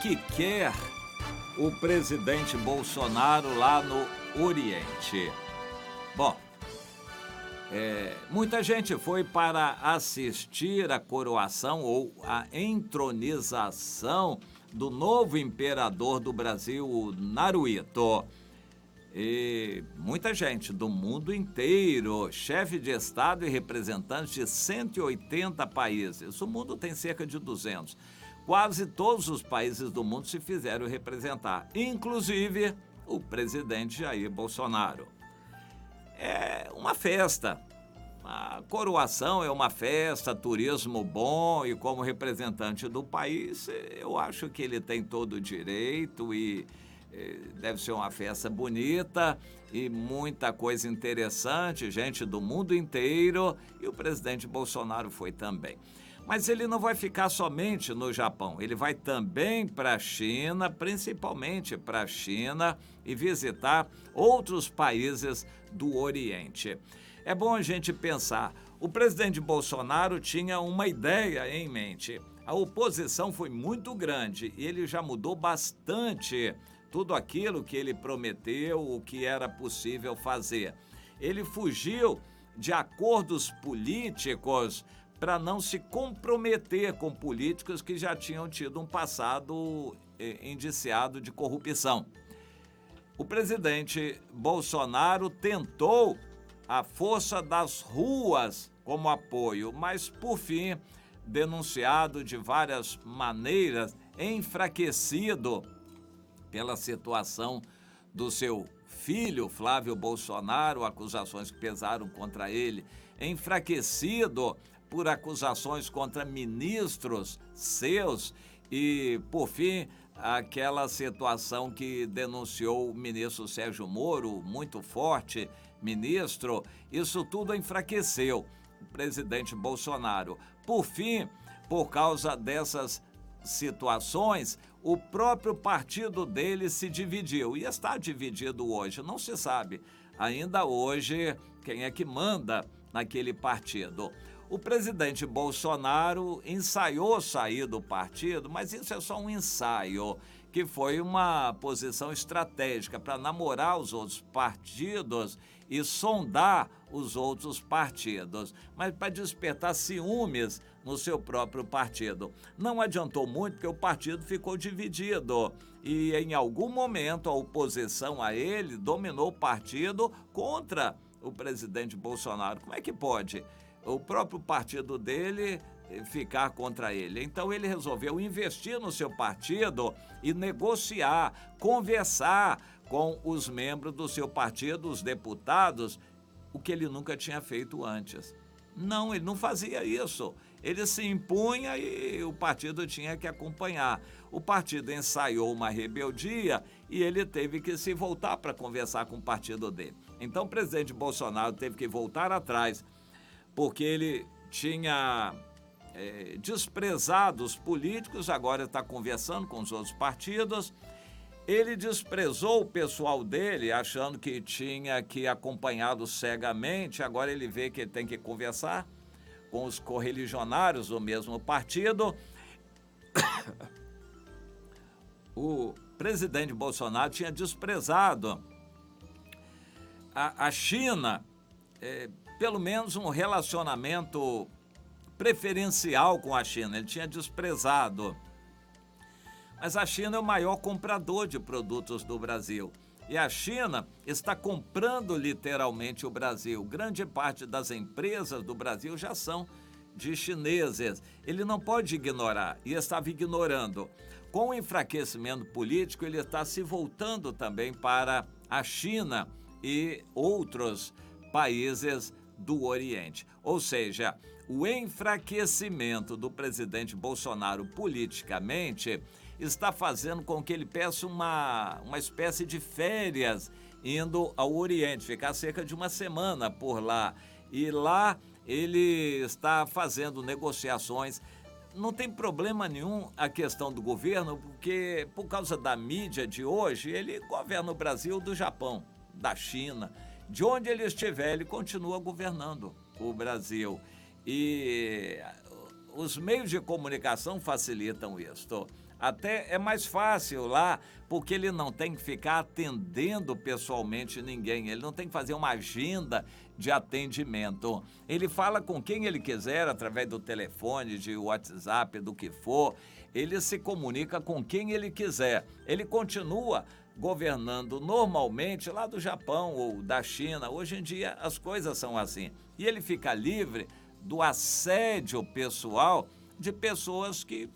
que quer o presidente Bolsonaro lá no Oriente? Bom, muita gente foi para assistir a coroação ou a entronização do novo imperador do Brasil, o Naruhito. E muita gente do mundo inteiro, chefe de Estado e representantes de 180 países. O mundo tem cerca de 200. Quase todos os países do mundo se fizeram representar, inclusive o presidente Jair Bolsonaro. É uma festa. A coroação é uma festa, turismo bom, e como representante do país, eu acho que ele tem todo o direito e deve ser uma festa bonita e muita coisa interessante, gente do mundo inteiro, e o presidente Bolsonaro foi também. Mas ele não vai ficar somente no Japão, ele vai também para a China, principalmente para a China, e visitar outros países do Oriente. É bom a gente pensar, o presidente Bolsonaro tinha uma ideia em mente. A oposição foi muito grande e ele já mudou bastante tudo aquilo que ele prometeu, o que era possível fazer. Ele fugiu de acordos políticos para não se comprometer com políticos que já tinham tido um passado indiciado de corrupção. O presidente Bolsonaro tentou a força das ruas como apoio, mas, por fim, denunciado de várias maneiras, enfraquecido pela situação do seu filho, Flávio Bolsonaro, acusações que pesaram contra ele, enfraquecido por acusações contra ministros seus e, por fim, aquela situação que denunciou o ministro Sérgio Moro, muito forte ministro, isso tudo enfraqueceu o presidente Bolsonaro. Por fim, por causa dessas situações, o próprio partido dele se dividiu e está dividido hoje. Não se sabe ainda hoje quem é que manda naquele partido. O presidente Bolsonaro ensaiou sair do partido, mas isso é só um ensaio, que foi uma posição estratégica para namorar os outros partidos e sondar os outros partidos, mas para despertar ciúmes no seu próprio partido. Não adiantou muito porque o partido ficou dividido e em algum momento a oposição a ele dominou o partido contra o presidente Bolsonaro. Como é que pode o próprio partido dele ficar contra ele? Então ele resolveu investir no seu partido e negociar, conversar com os membros do seu partido, os deputados, o que ele nunca tinha feito antes. Não, ele não fazia isso. Ele se impunha e o partido tinha que acompanhar. O partido ensaiou uma rebeldia e ele teve que se voltar para conversar com o partido dele. Então o presidente Bolsonaro teve que voltar atrás, porque ele tinha desprezado os políticos, agora está conversando com os outros partidos. Ele desprezou o pessoal dele, achando que tinha que acompanhá-lo cegamente, agora ele vê que ele tem que conversar com os correligionários do mesmo partido. O presidente Bolsonaro tinha desprezado a China, pelo menos um relacionamento preferencial com a China, ele tinha desprezado. Mas a China é o maior comprador de produtos do Brasil. E a China está comprando literalmente o Brasil. Grande parte das empresas do Brasil já são de chineses. Ele não pode ignorar e estava ignorando. Com o enfraquecimento político, ele está se voltando também para a China e outros países do Oriente. Ou seja, o enfraquecimento do presidente Bolsonaro politicamente está fazendo com que ele peça uma espécie de férias indo ao Oriente, ficar cerca de uma semana por lá. E lá ele está fazendo negociações. Não tem problema nenhum a questão do governo, porque por causa da mídia de hoje, ele governa o Brasil do Japão, da China. De onde ele estiver, ele continua governando o Brasil. E os meios de comunicação facilitam isso. Até é mais fácil lá, porque ele não tem que ficar atendendo pessoalmente ninguém, ele não tem que fazer uma agenda de atendimento. Ele fala com quem ele quiser, através do telefone, de WhatsApp, do que for, ele se comunica com quem ele quiser. Ele continua governando normalmente lá do Japão ou da China. Hoje em dia as coisas são assim. E ele fica livre do assédio pessoal de pessoas que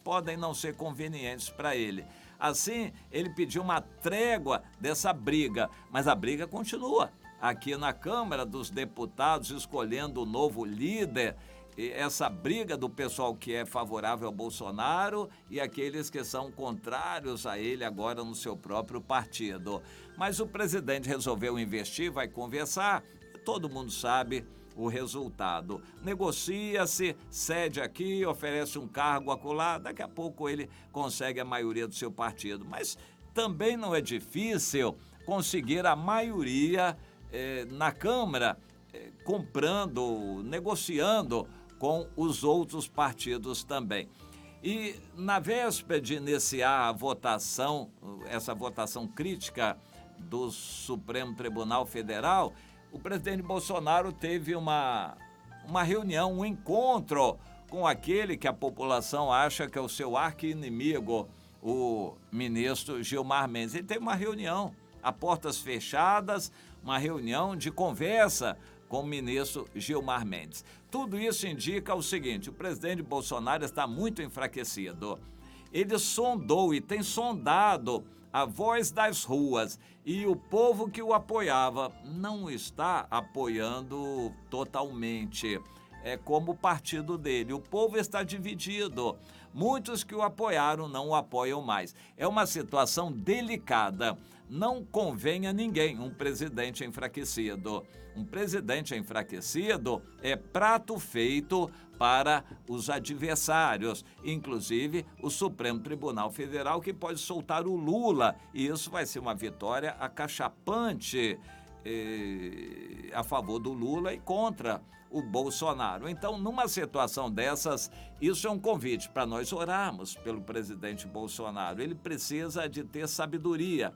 podem não ser convenientes para ele. Assim, ele pediu uma trégua dessa briga, mas a briga continua. Aqui na Câmara dos Deputados, escolhendo o novo líder, essa briga do pessoal que é favorável ao Bolsonaro e aqueles que são contrários a ele agora no seu próprio partido. Mas o presidente resolveu investir, vai conversar, todo mundo sabe o resultado. Negocia-se, cede aqui, oferece um cargo acolá, daqui a pouco ele consegue a maioria do seu partido. Mas também não é difícil conseguir a maioria na Câmara, comprando, negociando com os outros partidos também. E na véspera de iniciar a votação, essa votação crítica do Supremo Tribunal Federal, o presidente Bolsonaro teve uma reunião, um encontro com aquele que a população acha que é o seu arqui-inimigo, o ministro Gilmar Mendes. Ele teve uma reunião a portas fechadas, uma reunião de conversa com o ministro Gilmar Mendes. Tudo isso indica o seguinte: o presidente Bolsonaro está muito enfraquecido. Ele sondou e tem sondado a voz das ruas, e o povo que o apoiava não está apoiando totalmente. É como o partido dele, o povo está dividido. Muitos que o apoiaram não o apoiam mais. É uma situação delicada. Não convém a ninguém um presidente enfraquecido. Um presidente enfraquecido é prato feito para os adversários, inclusive o Supremo Tribunal Federal, que pode soltar o Lula, e isso vai ser uma vitória acachapante a favor do Lula e contra o Bolsonaro. Então, numa situação dessas, isso é um convite para nós orarmos pelo presidente Bolsonaro. Ele precisa de ter sabedoria.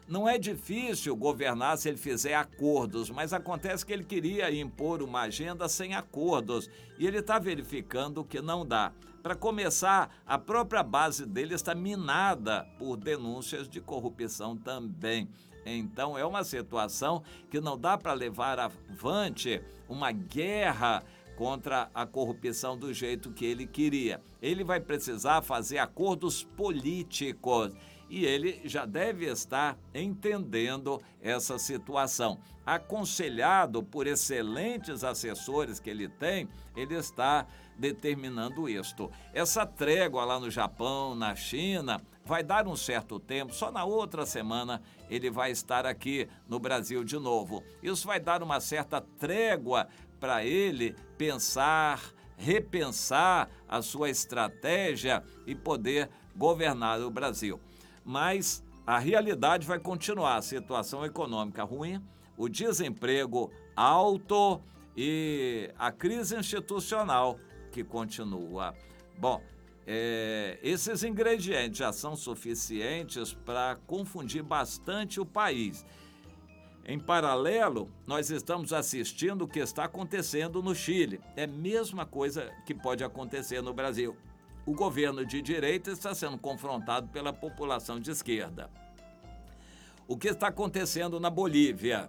Não é difícil governar se ele fizer acordos, mas acontece que ele queria impor uma agenda sem acordos e ele está verificando que não dá. Para começar, a própria base dele está minada por denúncias de corrupção também. Então, é uma situação que não dá para levar avante uma guerra contra a corrupção do jeito que ele queria. Ele vai precisar fazer acordos políticos. E ele já deve estar entendendo essa situação. Aconselhado por excelentes assessores que ele tem, ele está determinando isto. Essa trégua lá no Japão, na China, vai dar um certo tempo, só na outra semana ele vai estar aqui no Brasil de novo. Isso vai dar uma certa trégua para ele pensar, repensar a sua estratégia e poder governar o Brasil. Mas a realidade vai continuar, a situação econômica ruim, o desemprego alto e a crise institucional que continua. Bom, esses ingredientes já são suficientes para confundir bastante o país. Em paralelo, nós estamos assistindo o que está acontecendo no Chile. É a mesma coisa que pode acontecer no Brasil. O governo de direita está sendo confrontado pela população de esquerda. O que está acontecendo na Bolívia?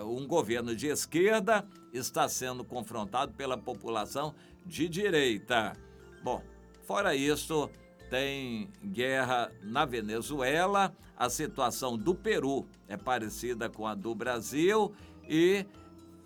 Um governo de esquerda está sendo confrontado pela população de direita. Bom, fora isso, tem guerra na Venezuela, a situação do Peru é parecida com a do Brasil e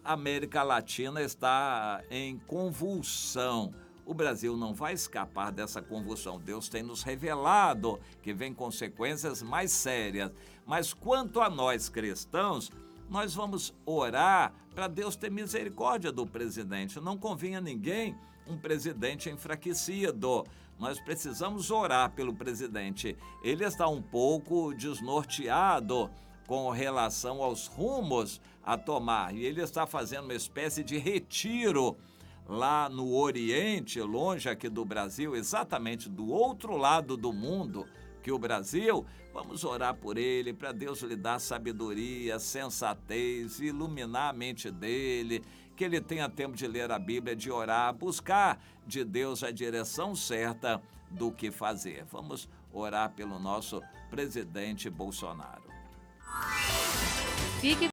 a América Latina está em convulsão. O Brasil não vai escapar dessa convulsão. Deus tem nos revelado que vem consequências mais sérias. Mas quanto a nós cristãos, nós vamos orar para Deus ter misericórdia do presidente. Não convém a ninguém um presidente enfraquecido. Nós precisamos orar pelo presidente. Ele está um pouco desnorteado com relação aos rumos a tomar. E ele está fazendo uma espécie de retiro lá no Oriente, longe aqui do Brasil, exatamente do outro lado do mundo que o Brasil. Vamos orar por ele, para Deus lhe dar sabedoria, sensatez, iluminar a mente dele, que ele tenha tempo de ler a Bíblia, de orar, buscar de Deus a direção certa do que fazer. Vamos orar pelo nosso presidente Bolsonaro. Fique